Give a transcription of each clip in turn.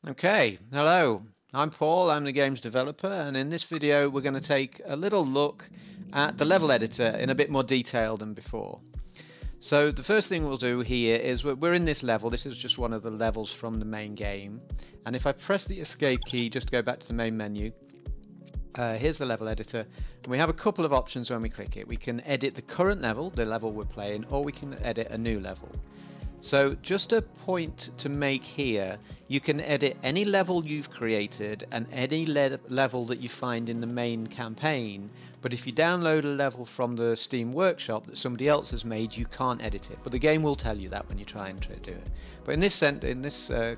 Okay, hello, I'm Paul, I'm the game's developer, and in this video we're going to take a little look at the level editor in a bit more detail than before. So the first thing we'll do here is we're in this level. This is just one of the levels from the main game, and if I press the escape key just to go back to the main menu, here's the level editor, and we have a couple of options when we click it. We can edit the current level, the level we're playing, or we can edit a new level. So just a point to make here, you can edit any level you've created and any level that you find in the main campaign, but if you download a level from the Steam Workshop that somebody else has made, you can't edit it, but the game will tell you that when you try and do it. But in this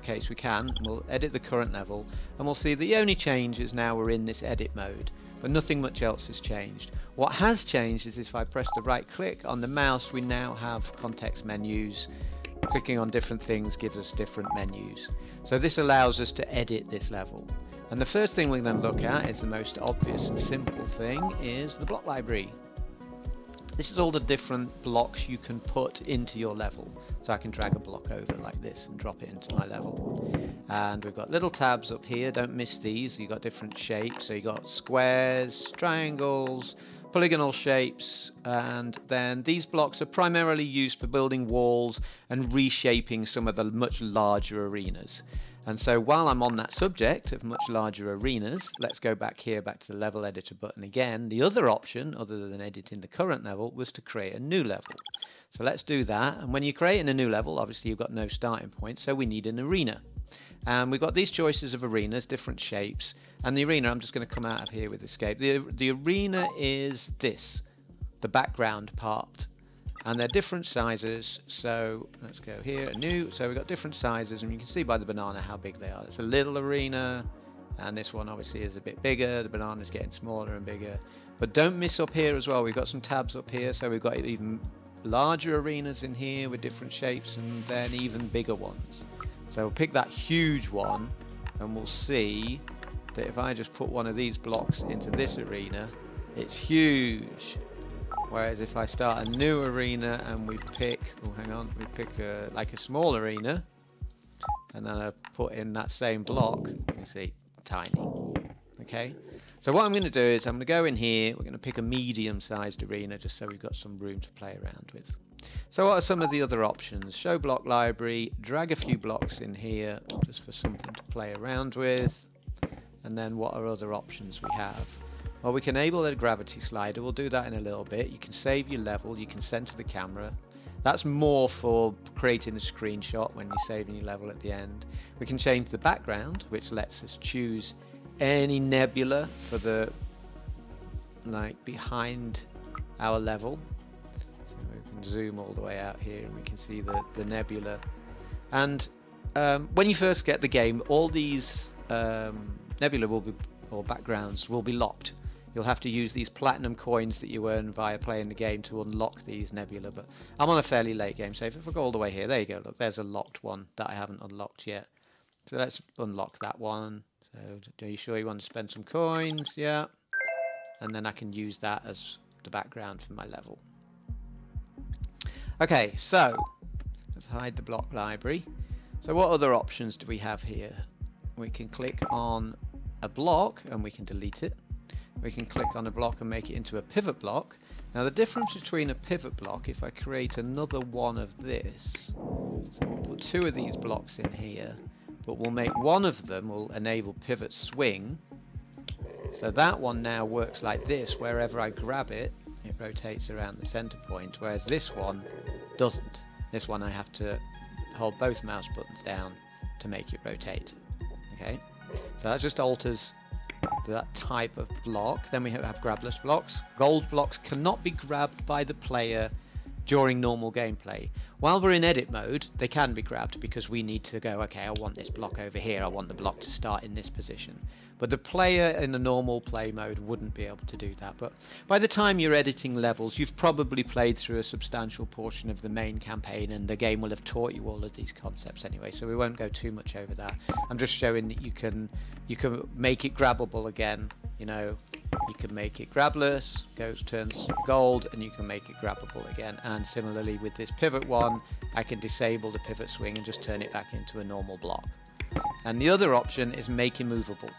case we can. We'll edit the current level and we'll see the only change is now we're in this edit mode, but nothing much else has changed. What has changed is if I press the right click on the mouse, we now have context menus. Clicking on different things gives us different menus. So this allows us to edit this level. And the first thing we're going to look at is the most obvious and simple thing, is the block library. This is all the different blocks you can put into your level. So I can drag a block over like this and drop it into my level. And we've got little tabs up here, don't miss these. You've got different shapes, so you've got squares, triangles, polygonal shapes, and then these blocks are primarily used for building walls and reshaping some of the much larger arenas. And so while I'm on that subject of much larger arenas, let's go back here, back to the level editor button again. The other option, other than editing the current level, was to create a new level. So let's do that. And when you're creating a new level, obviously you've got no starting point, so we need an arena. And we've got these choices of arenas, different shapes. And the arena, I'm just going to come out of here with escape. The arena is this, the background part. And they're different sizes, so let's go here, a new. So we've got different sizes, and you can see by the banana how big they are. It's a little arena, and this one obviously is a bit bigger. The banana's getting smaller and bigger. But don't miss up here as well. We've got some tabs up here, so we've got even larger arenas in here with different shapes, and then even bigger ones. So we'll pick that huge one, and we'll see that if I just put one of these blocks into this arena, it's huge. Whereas if I start a new arena and we pick, oh hang on, we pick like a small arena, and then I put in that same block, you can see, tiny. Okay, so what I'm going to do is I'm going to go in here, we're going to pick a medium-sized arena just so we've got some room to play around with. So what are some of the other options? Show block library, drag a few blocks in here just for something to play around with, and then what are other options we have? Well, we can enable a gravity slider. We'll do that in a little bit. You can save your level. You can center the camera. That's more for creating a screenshot when you're saving your level at the end. We can change the background, which lets us choose any nebula for the behind our level. So we can zoom all the way out here and we can see the nebula. And when you first get the game, all these nebula will be, or backgrounds will be locked. You'll have to use these platinum coins that you earn via playing the game to unlock these nebula, but I'm on a fairly late game save. If I go all the way here, there you go, look, there's a locked one that I haven't unlocked yet. So let's unlock that one. So are you sure you want to spend some coins? Yeah. And then I can use that as the background for my level. Okay, so let's hide the block library. So what other options do we have here? We can click on a block and we can delete it. We can click on a block and make it into a pivot block. Now the difference between a pivot block, if I create another one of this, so we'll put two of these blocks in here, but we'll make one of them will enable pivot swing. So that one now works like this. Wherever I grab it, it rotates around the center point, whereas this one doesn't. This one I have to hold both mouse buttons down to make it rotate. Okay, so that just alters that type of block. Then we have grabless blocks. Gold blocks cannot be grabbed by the player during normal gameplay. While we're in edit mode, they can be grabbed because we need to go, okay, I want this block over here, I want the block to start in this position. But the player in the normal play mode wouldn't be able to do that. But by the time you're editing levels, you've probably played through a substantial portion of the main campaign, and the game will have taught you all of these concepts anyway, so we won't go too much over that. I'm just showing that you can make it grabbable again. You know, you can make it grabless, turns gold, and you can make it grabbable again. And similarly with this pivot one, I can disable the pivot swing and just turn it back into a normal block. and the other option is make immovable.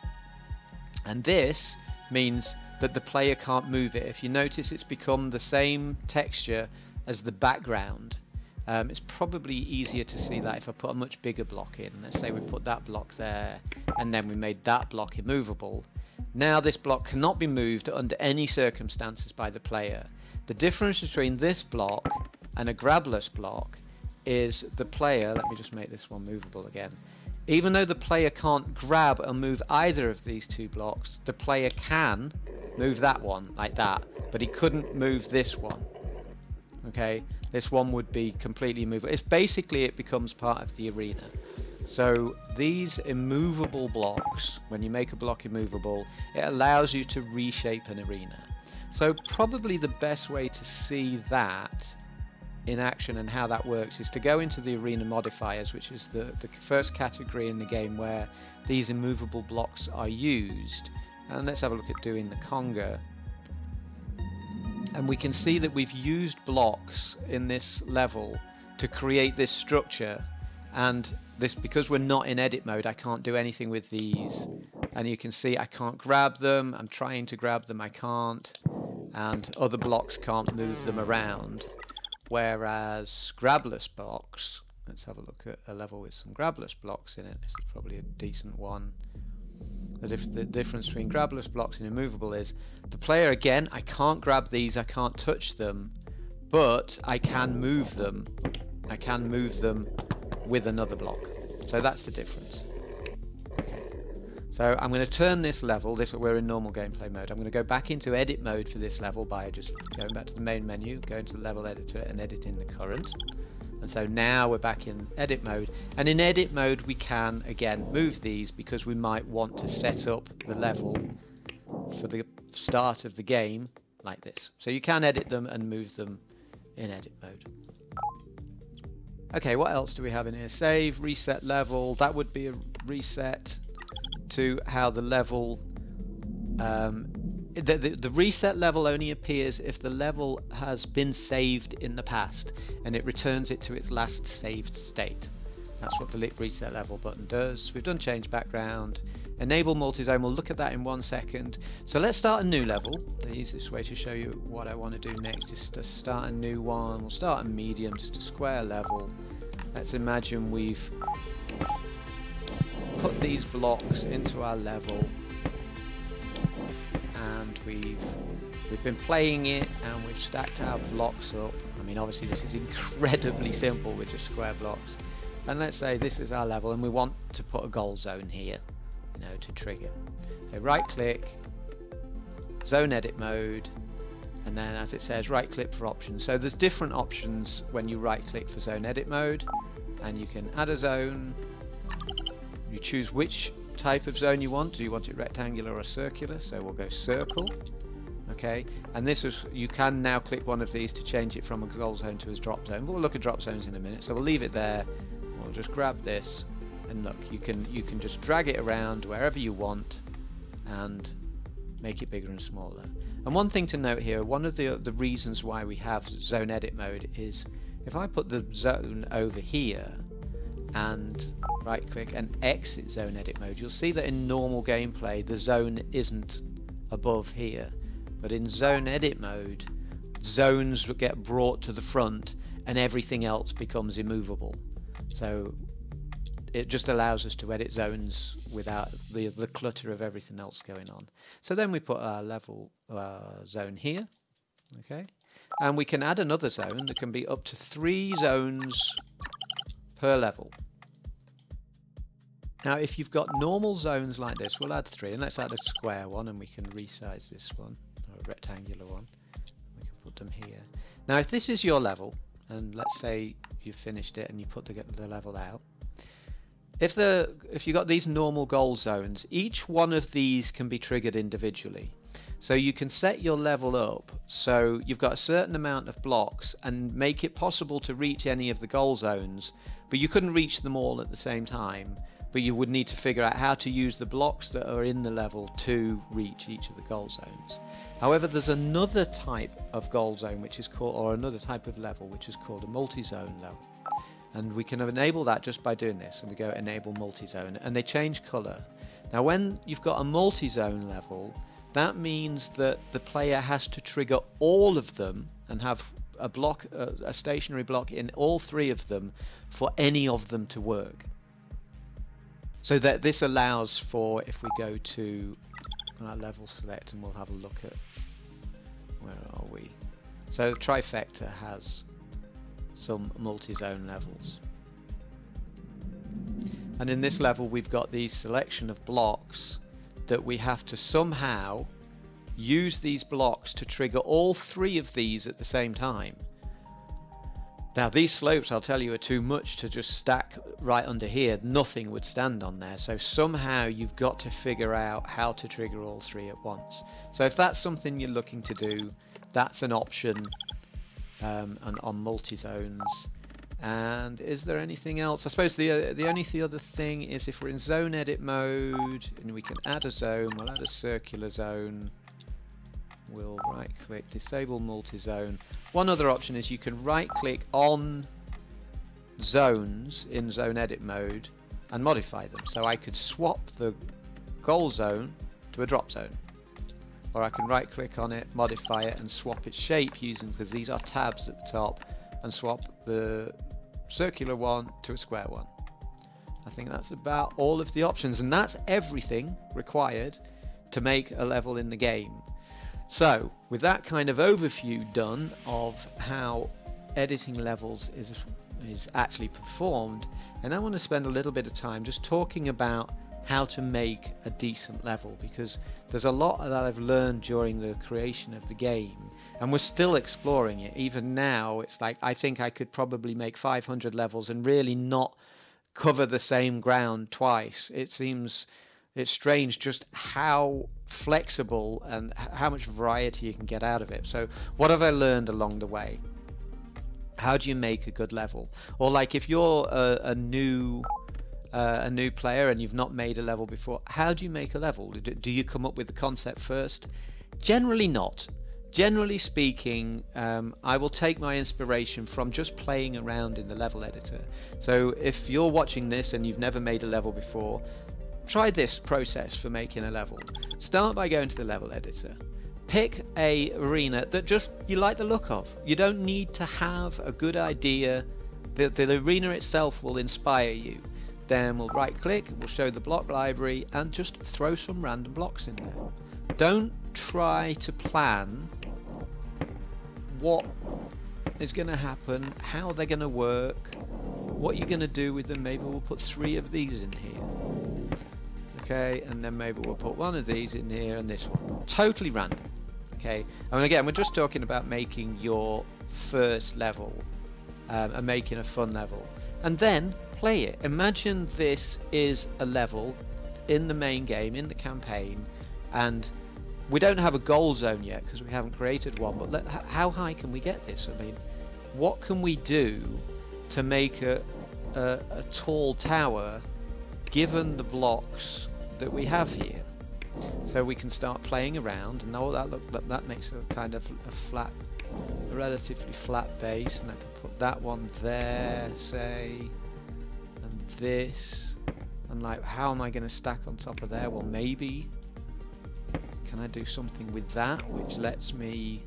And this means that the player can't move it. If you notice, it's become the same texture as the background. It's probably easier to see that if I put a much bigger block in. Let's say we put that block there, and then we made that block immovable. Now this block cannot be moved under any circumstances by the player. The difference between this block and a grabless block is the player, let me just make this one movable again. Even though the player can't grab or move either of these two blocks, the player can move that one like that, but he couldn't move this one. Okay, this one would be completely immovable. It's basically, it becomes part of the arena. So these immovable blocks, when you make a block immovable, it allows you to reshape an arena. So probably the best way to see that in action and how that works is to go into the arena modifiers, which is the first category in the game where these immovable blocks are used. And let's have a look at doing the conga. And we can see that we've used blocks in this level to create this structure, and this, because we're not in edit mode, I can't do anything with these, and you can see I can't grab them. I'm trying to grab them, I can't, and other blocks can't move them around. Whereas grabless blocks, let's have a look at a level with some grabless blocks in it. This is probably a decent one. The difference between grabless blocks and immovable is the player, again, I can't grab these, I can't touch them, but I can move them. I can move them with another block. So that's the difference. Okay. So I'm going to turn this level, we're in normal gameplay mode, I'm going to go back into edit mode for this level by just going back to the main menu, go into the level editor and editing the current. And so now we're back in edit mode, and in edit mode we can again move these because we might want to set up the level for the start of the game like this. So you can edit them and move them in edit mode. Okay, what else do we have in here? Save, reset level. That would be a reset to how the level the reset level only appears if the level has been saved in the past, and it returns it to its last saved state. That's what the reset level button does. We've done change background, enable multi-zone. We'll look at that in 1 second. So let's start a new level. The easiest way to show you what I want to do next is to start a new one. We'll start a medium, just a square level. Let's imagine we've put these blocks into our level, and we've been playing it, and we've stacked our blocks up. I mean, obviously this is incredibly simple with just square blocks. And let's say this is our level, and we want to put a goal zone here, you know, to trigger. So right click, zone edit mode, and then as it says, right click for options. So there's different options when you right click for zone edit mode, and you can add a zone. You choose which type of zone you want. Do you want it rectangular or circular? So we'll go circle. Okay, and this is, you can now click one of these to change it from a goal zone to a drop zone, but we'll look at drop zones in a minute. So we'll leave it there. We'll just grab this, and look, you can just drag it around wherever you want and make it bigger and smaller. And one thing to note here, one of the reasons why we have zone edit mode is if I put the zone over here and right click and exit zone edit mode, you'll see that in normal gameplay the zone isn't above here, but in zone edit mode zones get brought to the front and everything else becomes immovable. So it just allows us to edit zones without the clutter of everything else going on. So then we put our level zone here, okay, and we can add another zone. There can be up to 3 zones per level. Now if you've got normal zones like this, we'll add 3, and let's add a square one, and we can resize this one, or a rectangular one. We can put them here. Now if this is your level, and let's say you've finished it and you put the level out, if you've got these normal goal zones, each one of these can be triggered individually. So you can set your level up so you've got a certain amount of blocks and make it possible to reach any of the goal zones, but you couldn't reach them all at the same time. But you would need to figure out how to use the blocks that are in the level to reach each of the goal zones. However, there's another type of goal zone which is called, or another type of level which is called a multi-zone level. And we can enable that just by doing this. And we go enable multi-zone, and they change color. Now when you've got a multi-zone level, that means that the player has to trigger all of them and have a block, a stationary block in all 3 of them for any of them to work. So that this allows for, if we go to our level select, and we'll have a look at, where are we? So Trifecta has some multi-zone levels. And in this level we've got these selection of blocks that we have to somehow use these blocks to trigger all 3 of these at the same time. Now these slopes, I'll tell you, are too much to just stack right under here. Nothing would stand on there. So somehow you've got to figure out how to trigger all 3 at once. So if that's something you're looking to do, that's an option on multi-zones. And is there anything else? I suppose the only other thing is if we're in zone edit mode and we can add a zone, we'll add a circular zone. We'll right click, disable multi-zone. One other option is you can right click on zones in zone edit mode and modify them. So I could swap the goal zone to a drop zone. Or I can right click on it, modify it and swap its shape using, because these are tabs at the top, and swap the circular one to a square one. I think that's about all of the options, and that's everything required to make a level in the game. So with that kind of overview done of how editing levels is actually performed, and I want to spend a little bit of time just talking about how to make a decent level, because there's a lot that I've learned during the creation of the game, and we're still exploring it. Even now it's like I think I could probably make 500 levels and really not cover the same ground twice. It's strange just how flexible and how much variety you can get out of it. So what have I learned along the way? How do you make a good level? Or like if you're a new player and you've not made a level before, how do you make a level? Do you come up with the concept first? Generally not. Generally speaking, I will take my inspiration from just playing around in the level editor. So if you're watching this and you've never made a level before, try this process for making a level. Start by going to the level editor. Pick a arena that just you like the look of. You don't need to have a good idea. The arena itself will inspire you. Then we'll right click, we'll show the block library and just throw some random blocks in there. Don't try to plan what is going to happen, how they're going to work, what you're going to do with them. Maybe we'll put 3 of these in here. Okay, and then maybe we'll put 1 of these in here and this one. Totally random. Okay, I mean, again, we're just talking about making your first level and making a fun level. And then play it. Imagine this is a level in the main game, in the campaign, and we don't have a goal zone yet because we haven't created one, but how high can we get this? I mean, what can we do to make a tall tower given the blocks that we have here? So we can start playing around, and that makes a kind of a relatively flat base, and I can put that one there, say, and this, and like, how am I going to stack on top of there? Well, maybe can I do something with that which lets me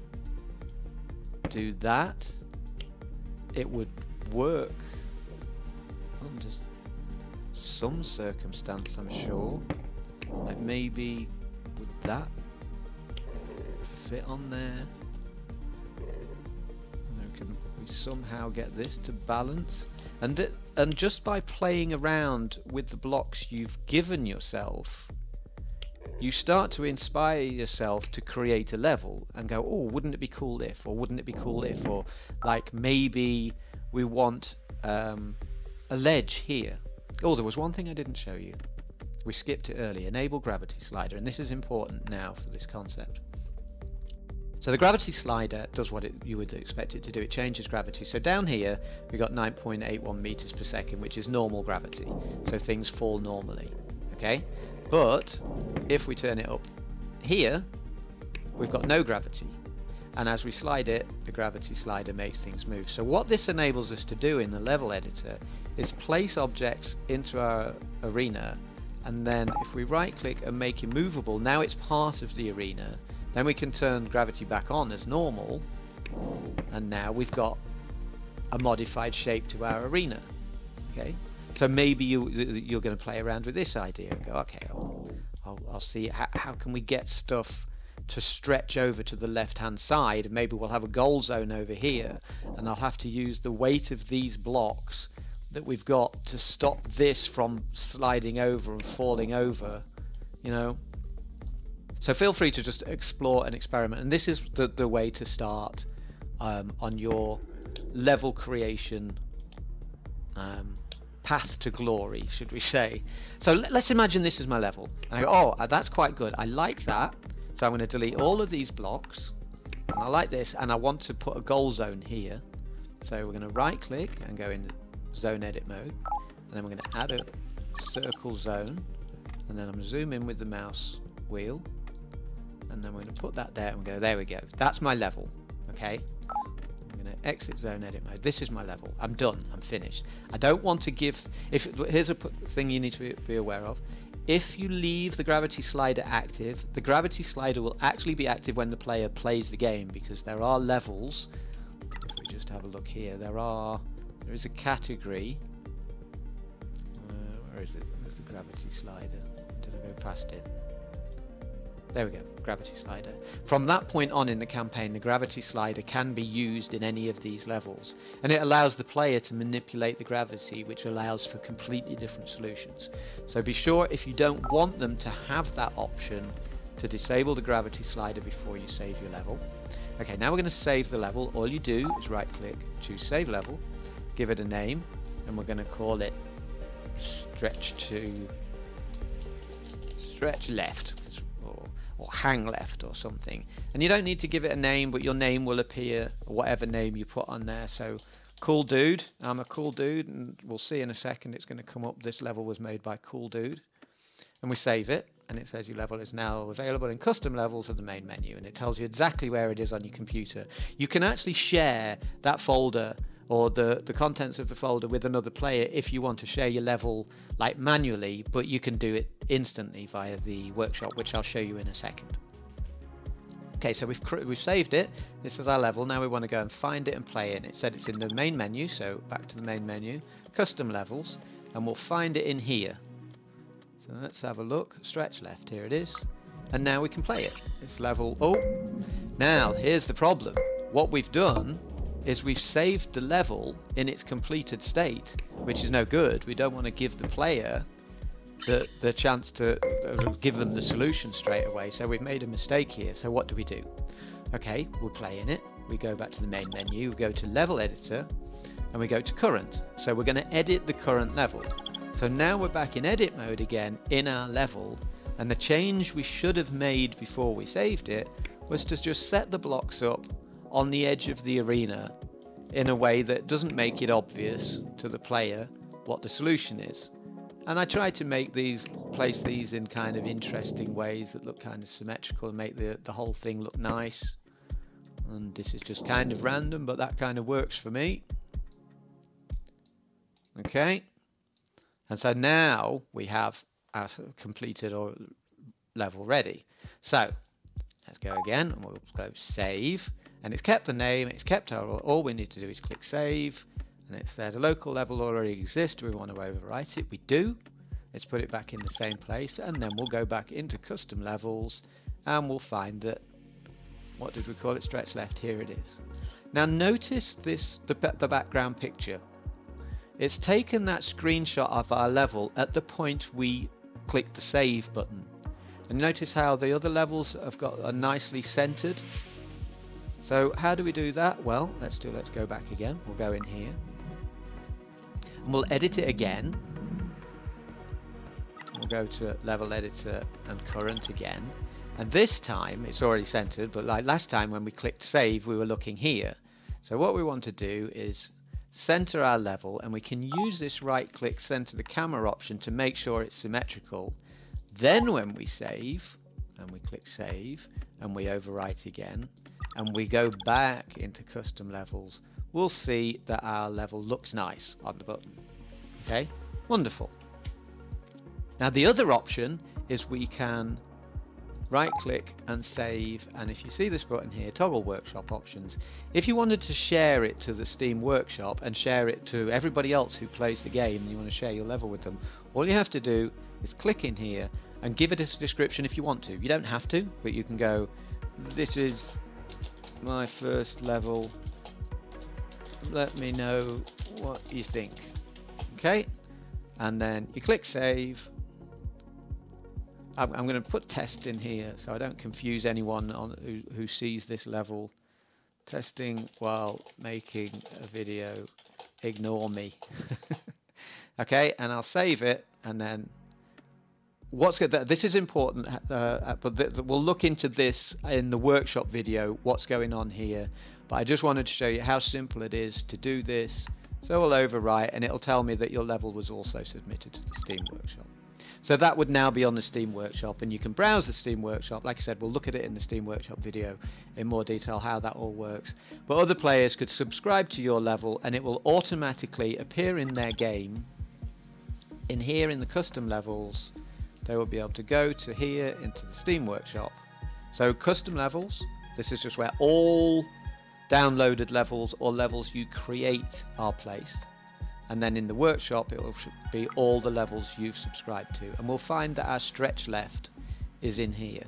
do that? It would work under some circumstance, I'm sure. Like maybe would that fit on there? Can we somehow get this to balance? And just by playing around with the blocks you've given yourself, you start to inspire yourself to create a level and go, oh, wouldn't it be cool if, or wouldn't it be cool if, or like maybe we want a ledge here. Oh, there was one thing I didn't show you. We skipped it earlier. Enable gravity slider, and this is important now for this concept. So the gravity slider does what you would expect it to do. It changes gravity. So down here we got 9.81 meters per second, which is normal gravity. So things fall normally. Okay, but if we turn it up here, we've got no gravity. and as we slide it, the gravity slider makes things move. So what this enables us to do in the level editor is place objects into our arena, and then if we right click and make it movable, now it's part of the arena. Then we can turn gravity back on as normal, and now we've got a modified shape to our arena. Okay, so maybe you're going to play around with this idea and go, okay, I'll see how can we get stuff to stretch over to the left hand side, and maybe we'll have a goal zone over here, and I'll have to use the weight of these blocks that we've got to stop this from sliding over and falling over, you know. So feel free to just explore and experiment, and this is the way to start on your level creation path to glory, should we say. So let's imagine this is my level, and I go, oh, that's quite good, I like that. So I'm going to delete all of these blocks, and I like this, and I want to put a goal zone here. So we're going to right click and go into zone edit mode, and then we're going to add a circle zone, and then I'm going to zoom in with the mouse wheel, and then we're going to put that there and go, there we go, that's my level. Okay, I'm going to exit zone edit mode. This is my level. I'm done, I'm finished. I don't want to give, here's a thing you need to be aware of. If you leave the gravity slider active, the gravity slider will actually be active when the player plays the game, because there are levels. If we just have a look here, there is a category. Where is it? Where's the gravity slider? Did I go past it? There we go, gravity slider. From that point on in the campaign, the gravity slider can be used in any of these levels, and it allows the player to manipulate the gravity, which allows for completely different solutions. So be sure, if you don't want them to have that option, to disable the gravity slider before you save your level. Okay, now we're going to save the level. All you do is right click, choose save level, give it a name, and we're going to call it stretch left, or hang left or something. And you don't need to give it a name, but your name will appear, whatever name you put on there. So cool dude, I'm a cool dude, and we'll see in a second it's going to come up, this level was made by cool dude, and we save it, and it says your level is now available in custom levels of the main menu, and it tells you exactly where it is on your computer. You can actually share that folder or the contents of the folder with another player if you want to share your level like manually, but you can do it instantly via the workshop, which I'll show you in a second. Okay, so we've saved it. This is our level. Now we want to go and find it and play it. It said it's in the main menu, so back to the main menu, custom levels, and we'll find it in here. So let's have a look. Stretch left, here it is, and now we can play it. It's level, oh, now here's the problem. What we've done is we've saved the level in its completed state, which is no good. We don't want to give the player the chance to give them the solution straight away, so we've made a mistake here. So what do? Okay, we're playing it. We go back to the main menu, we go to level editor, and we go to current. So we're going to edit the current level. So now we're back in edit mode again in our level, and the change we should have made before we saved it was to just set the blocks up on the edge of the arena in a way that doesn't make it obvious to the player what the solution is. And I try to place these in kind of interesting ways that look kind of symmetrical and make the whole thing look nice. And this is just kind of random, but that kind of works for me. Okay, and so now we have our completed or level ready. So let's go again, and we'll go save. And it's kept the name, it's kept all we need to do is click save, and it said a local level already exists, we want to overwrite it, we do. Let's put it back in the same place, and then we'll go back into custom levels, and we'll find that, what did we call it, stretch left, here it is. Now notice this, the background picture. It's taken that screenshot of our level at the point we click the save button. And notice how the other levels are nicely centered. So how do we do that? Well, let's go back again. We'll go in here, and we'll edit it again. We'll go to level editor and current again. And this time it's already centered, but like last time when we clicked save, we were looking here. So what we want to do is center our level, and we can use this right click center the camera option to make sure it's symmetrical. Then when we save, and we click save, and we overwrite again, and we go back into custom levels, we'll see that our level looks nice on the button. Okay, wonderful. Now the other option is we can right click and save, and if you see this button here, toggle workshop options, if you wanted to share it to the Steam Workshop and share it to everybody else who plays the game and you want to share your level with them, all you have to do is click in here and give it a description if you want to. You don't have to, but you can go, this is my first level, let me know what you think. Okay, and then you click save. I'm going to put test in here so I don't confuse anyone who sees this level. Testing while making a video, ignore me. Okay, and I'll save it, and then what's good, this is important, but we'll look into this in the workshop video, what's going on here, but I just wanted to show you how simple it is to do this. So we'll overwrite, and it'll tell me that your level was also submitted to the Steam Workshop. So that would now be on the Steam Workshop, and you can browse the Steam Workshop. Like I said, we'll look at it in the Steam Workshop video in more detail how that all works. But other players could subscribe to your level, and it will automatically appear in their game. In here in the custom levels, they will be able to go to here into the Steam Workshop. So custom levels, this is just where all downloaded levels or levels you create are placed. And then in the workshop it will be all the levels you've subscribed to, and we'll find that our stretch left is in here.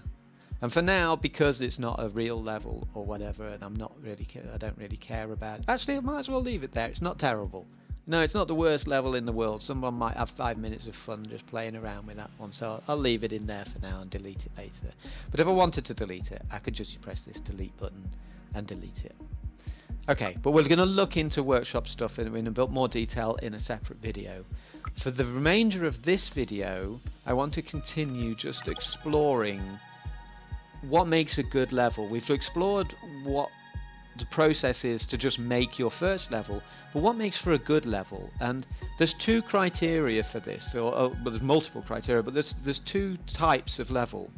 And for now, because it's not a real level or whatever, and I don't really care about it. Actually, I might as well leave it there. It's not terrible. No, it's not the worst level in the world. Someone might have 5 minutes of fun just playing around with that one, so I'll leave it in there for now and delete it later. But if I wanted to delete it, I could just press this delete button and delete it. Okay, but we're going to look into workshop stuff in a bit more detail in a separate video. For the remainder of this video, I want to continue just exploring what makes a good level. We've explored what the process is to just make your first level, but what makes for a good level? And there's two criteria for this, well, there's multiple criteria, but there's two types of level.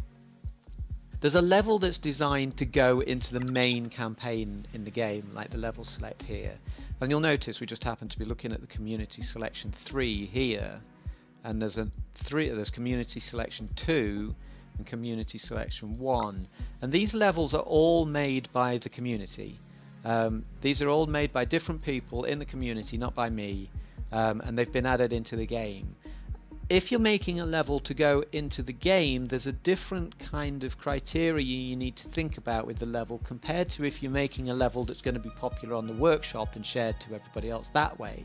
There's a level that's designed to go into the main campaign in the game, like the level select here. And you'll notice we just happen to be looking at the community selection 3 here, and there's community selection 2 and community selection 1. And these levels are all made by the community. These are all made by different people in the community, not by me, and they've been added into the game. If you're making a level to go into the game, there's a different kind of criteria you need to think about with the level compared to if you're making a level that's going to be popular on the workshop and shared to everybody else that way.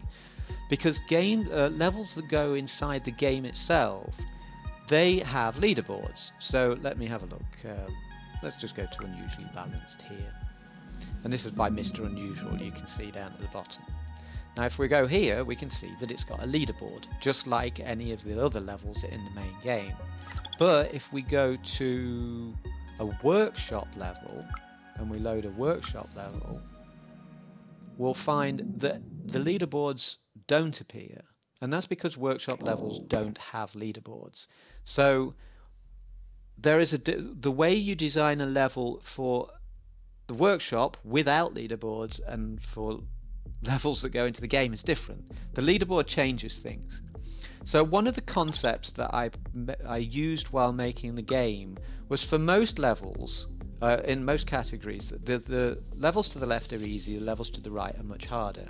Because levels that go inside the game itself, they have leaderboards. So let me have a look. Let's just go to unusually balanced here. And this is by Mr. Unusual, you can see down at the bottom. Now if we go here, we can see that it's got a leaderboard, just like any of the other levels in the main game. But if we go to a workshop level, and we load a workshop level, we'll find that the leaderboards don't appear. And that's because workshop levels don't have leaderboards. So there is the way you design a level for the workshop without leaderboards and for levels that go into the game is different. The leaderboard changes things. So one of the concepts that I used while making the game was for most levels, in most categories, the levels to the left are easy, the levels to the right are much harder.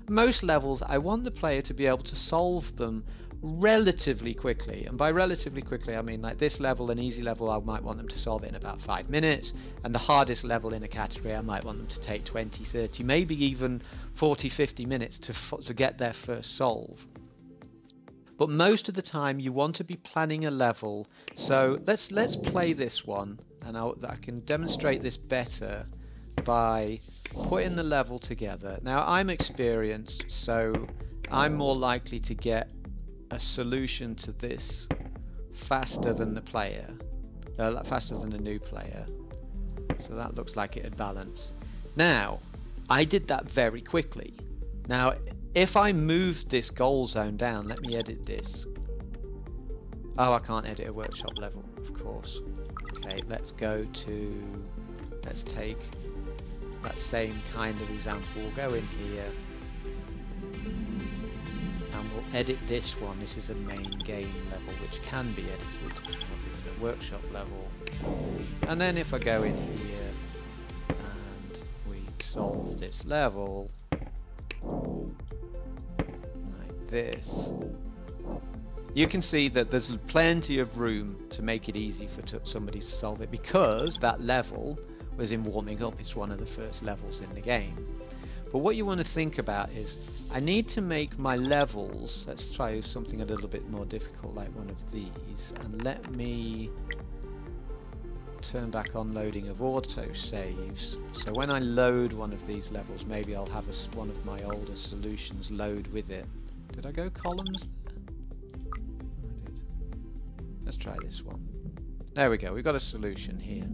Most levels, I want the player to be able to solve them relatively quickly, and by relatively quickly I mean like this level, an easy level, I might want them to solve it in about 5 minutes, and the hardest level in a category I might want them to take 20, 30, maybe even 40, 50 minutes to get their first solve. But most of the time you want to be planning a level, so let's play this one, and I can demonstrate this better by putting the level together. Now I'm experienced, so I'm more likely to get a solution to this faster than the player, faster than the new player. So that looks like it'd balance. Now, I did that very quickly. Now, if I moved this goal zone down, let me edit this. Oh, I can't edit a workshop level, of course. Okay, let's take that same kind of example. We'll go in here and we'll edit this one. This is a main game level which can be edited because it's a workshop level. And then if I go in here and we solve this level like this, you can see that there's plenty of room to make it easy for somebody to solve it, because that level was in warming up. It's one of the first levels in the game. But what you want to think about is, I need to make my levels, let's try something a little bit more difficult like one of these, and let me turn back on loading of auto saves. So when I load one of these levels, maybe I'll have one of my older solutions load with it. Did I go columns there? I did. Let's try this one. There we go, we've got a solution here.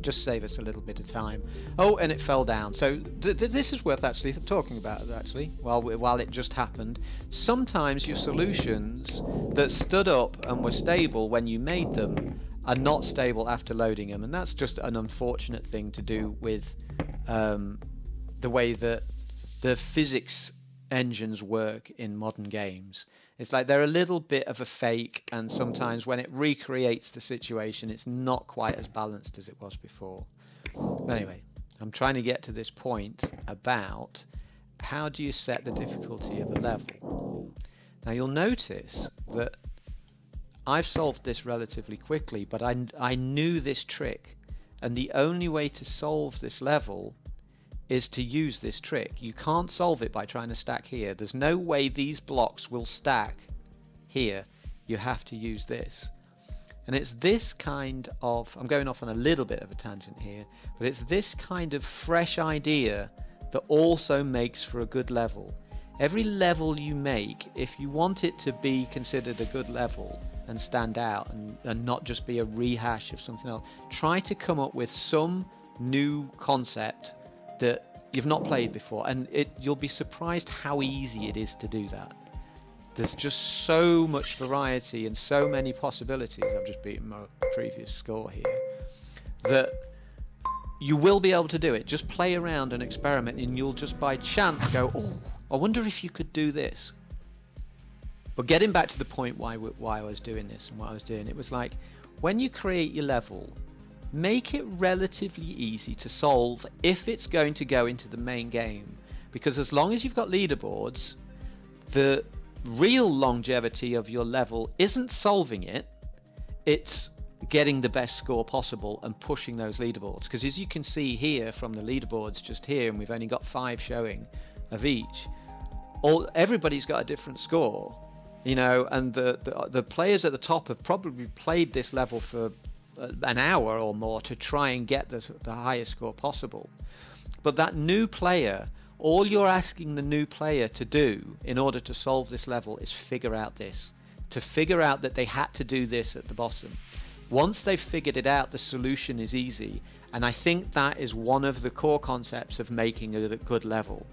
Just save us a little bit of time. Oh, and it fell down. So this is worth actually talking about, actually, while it just happened. Sometimes your solutions that stood up and were stable when you made them are not stable after loading them, and that's just an unfortunate thing to do with the way that the physics engines work in modern games. It's like they're a little bit of a fake, and sometimes when it recreates the situation, it's not quite as balanced as it was before. But anyway, I'm trying to get to this point about how do you set the difficulty of a level. Now you'll notice that I've solved this relatively quickly, but I knew this trick, and the only way to solve this level is to use this trick. You can't solve it by trying to stack here. There's no way these blocks will stack here. You have to use this. And it's this kind of, I'm going off on a little bit of a tangent here, but it's this kind of fresh idea that also makes for a good level. Every level you make, if you want it to be considered a good level and stand out and not just be a rehash of something else, try to come up with some new concept that you've not played before, and you'll be surprised how easy it is to do that. There's just so much variety and so many possibilities. I've just beaten my previous score here, that you will be able to do it. Just play around and experiment, and you'll just by chance go, oh, I wonder if you could do this. But getting back to the point why I was doing this and what I was doing, it was like, when you create your level, make it relatively easy to solve if it's going to go into the main game, because as long as you've got leaderboards, the real longevity of your level isn't solving it, it's getting the best score possible and pushing those leaderboards. Because as you can see here from the leaderboards just here, and we've only got 5 showing of each, everybody's got a different score, you know, and the players at the top have probably played this level for an hour or more to try and get the highest score possible. But that new player, all you're asking the new player to do in order to solve this level is figure out this, to figure out that they had to do this at the bottom. Once they've figured it out, the solution is easy, and I think that is one of the core concepts of making a good level.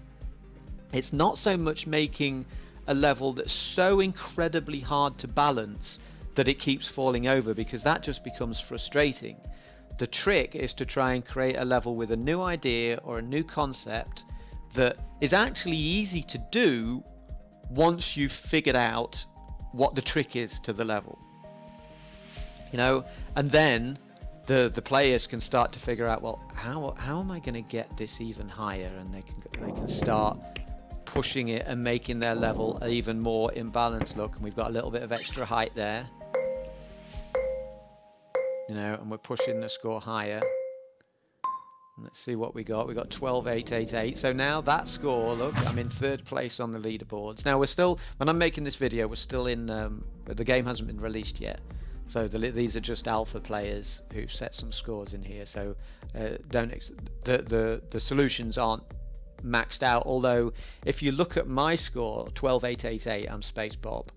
It's not so much making a level that's so incredibly hard to balance that it keeps falling over, because that just becomes frustrating. The trick is to try and create a level with a new idea or a new concept that is actually easy to do once you've figured out what the trick is to the level. You know, and then the players can start to figure out, well, how am I going to get this even higher, and they can start pushing it and making their level even more imbalanced. Look, and we've got a little bit of extra height there. You know, and we're pushing the score higher. Let's see what we got. We got 12,888. So now that score, look, I'm in 3rd place on the leaderboards. Now we're still, when I'm making this video, we're still in, the game hasn't been released yet. So these are just alpha players who've set some scores in here. So the solutions aren't maxed out. Although if you look at my score, 12,888, I'm Space Bob,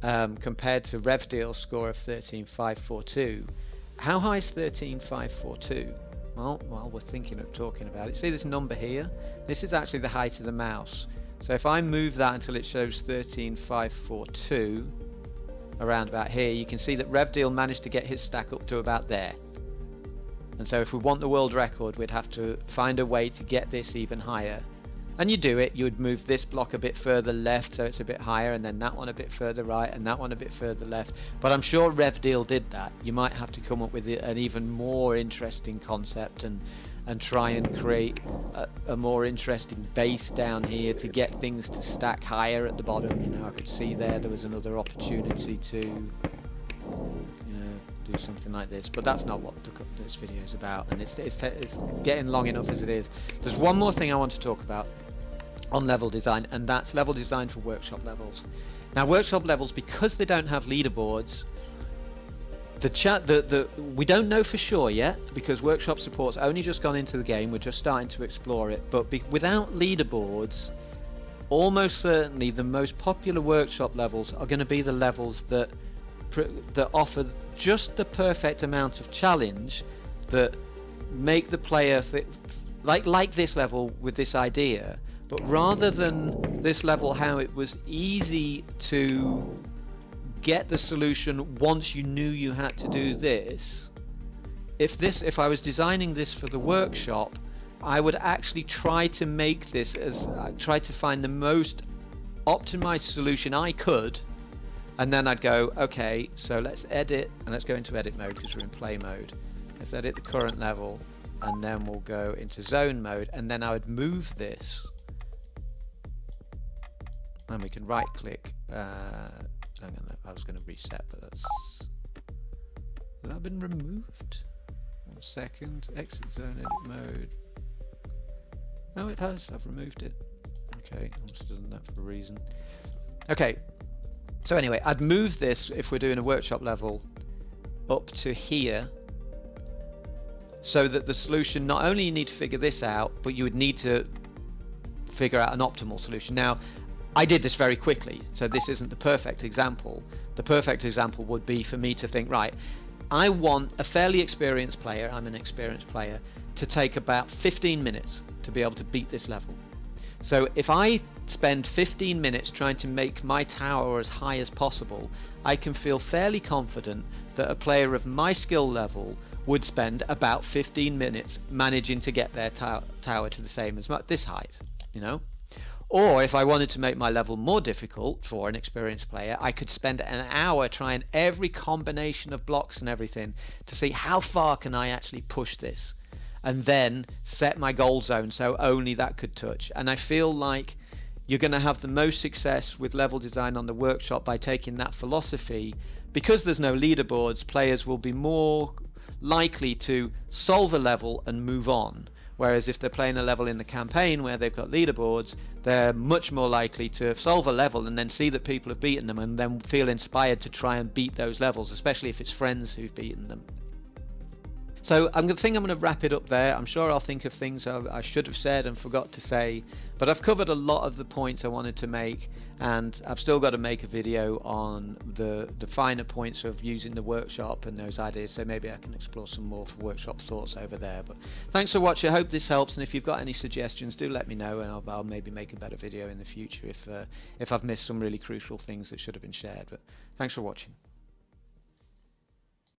compared to RevDeal's score of 13,542. How high is 13,542? Well, we're thinking of talking about it. See this number here? This is actually the height of the mouse. So if I move that until it shows 13,542, around about here, you can see that RevDeal managed to get his stack up to about there. And so if we want the world record, we'd have to find a way to get this even higher. And you do it, you would move this block a bit further left so it's a bit higher, and then that one a bit further right, and that one a bit further left. But I'm sure RevDeal did that. You might have to come up with an even more interesting concept and try and create a more interesting base down here to get things to stack higher at the bottom. You know, I could see there was another opportunity to do something like this, but that's not what this video is about, and it's getting long enough as it is. There's one more thing I want to talk about on level design, and that's level design for workshop levels. Now, workshop levels, because they don't have leaderboards, we don't know for sure yet, because workshop support's only just gone into the game. We're just starting to explore it, but without leaderboards, almost certainly the most popular workshop levels are going to be the levels that offer just the perfect amount of challenge that make the player like this level with this idea. But rather than this level how it was easy to get the solution once you knew you had to do this, if I was designing this for the workshop, I would actually try to make this try to find the most optimized solution I could, and then I'd go, okay, so let's edit, and let's go into edit mode because we're in play mode. Let's edit the current level, and then we'll go into zone mode, and then I would move this, and we can right click. I was going to reset, but has that been removed? 1 second. Exit zone edit mode. No, it has. I've removed it. Okay, I must have done that for a reason. Okay, so anyway, I'd move this, if we're doing a workshop level, up to here, so that the solution, not only you need to figure this out, but you would need to figure out an optimal solution. Now, I did this very quickly, so this isn't the perfect example. The perfect example would be for me to think, right, I want a fairly experienced player, I'm an experienced player, to take about 15 minutes to be able to beat this level. So if I spend 15 minutes trying to make my tower as high as possible, I can feel fairly confident that a player of my skill level would spend about 15 minutes managing to get their tower to the same as this height, you know? Or if I wanted to make my level more difficult for an experienced player, I could spend an hour trying every combination of blocks and everything to see how far can I actually push this, and then set my goal zone so only that could touch. And I feel like you're going to have the most success with level design on the workshop by taking that philosophy. Because there's no leaderboards, players will be more likely to solve a level and move on. Whereas if they're playing a level in the campaign where they've got leaderboards, they're much more likely to solve a level and then see that people have beaten them and then feel inspired to try and beat those levels, especially if it's friends who've beaten them. So I think I'm going to wrap it up there. I'm sure I'll think of things I should have said and forgot to say, but I've covered a lot of the points I wanted to make, and I've still got to make a video on the finer points of using the workshop and those ideas, so maybe I can explore some more workshop thoughts over there. But thanks for watching. I hope this helps, and if you've got any suggestions, do let me know, and I'll maybe make a better video in the future if I've missed some really crucial things that should have been shared. But thanks for watching.